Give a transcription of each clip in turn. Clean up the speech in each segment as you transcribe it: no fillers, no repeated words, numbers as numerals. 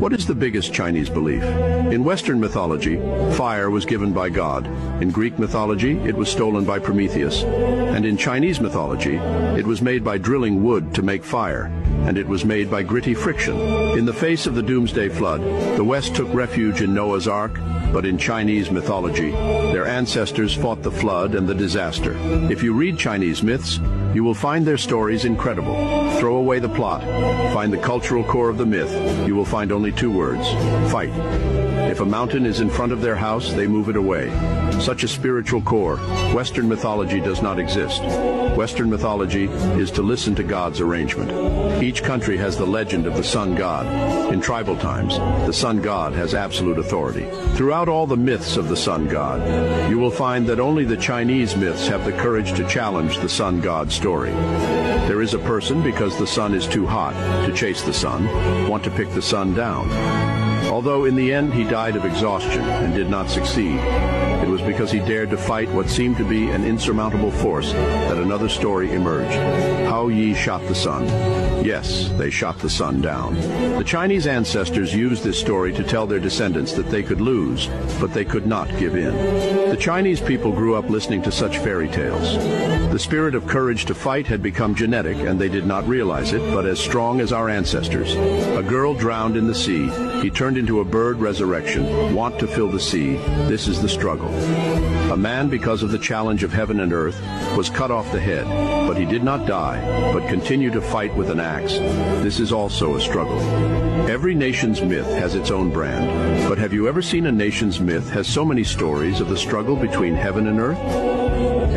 What is the biggest Chinese belief? In Western mythology, fire was given by God. In Greek mythology, it was stolen by Prometheus. And in Chinese mythology, it was made by drilling wood to make fire. And it was made by gritty friction. In the face of the Doomsday Flood, the West took refuge in Noah's Ark, but in Chinese mythology, their ancestors fought the flood and the disaster. If you read Chinese myths, you will find their stories incredible. Throw away the plot. Find the cultural core of the myth. You will find only two words: fight. If a mountain is in front of their house, they move it away. Such a spiritual core, Western mythology does not exist. Western mythology is to listen to God's arrangement. Each country has the legend of the sun god. In tribal times, the sun god has absolute authority. Throughout all the myths of the sun god, you will find that only the Chinese myths have the courage to challenge the sun god story. There is a person, because the sun is too hot to chase the sun, want to pick the sun down. Although in the end he died of exhaustion and did not succeed, it was because he dared to fight what seemed to be an insurmountable force that another story emerged. How Yi shot the sun. Yes, they shot the sun down. The Chinese ancestors used this story to tell their descendants that they could lose, but they could not give in. The Chinese people grew up listening to such fairy tales. The spirit of courage to fight had become genetic, and they did not realize it, but as strong as our ancestors. A girl drowned in the sea. He turned into a bird resurrection, want to fill the sea. This is the struggle. A man, because of the challenge of heaven and earth, was cut off the head, but he did not die, but continued to fight with an axe. This is also a struggle. Every nation's myth has its own brand, but have you ever seen a nation's myth has so many stories of the struggle between heaven and earth?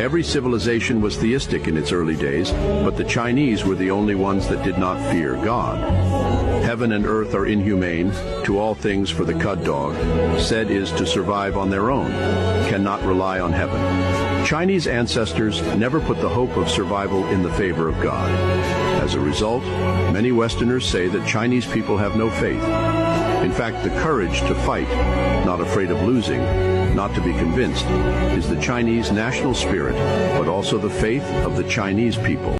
Every civilization was theistic in its early days, but the Chinese were the only ones that did not fear God. Heaven and earth are inhumane, to all things for the cud dog, said is to survive on their own, cannot rely on heaven. Chinese ancestors never put the hope of survival in the favor of God. As a result, many Westerners say that Chinese people have no faith. In fact, the courage to fight, not afraid of losing, not to be convinced, is the Chinese national spirit, but also the faith of the Chinese people.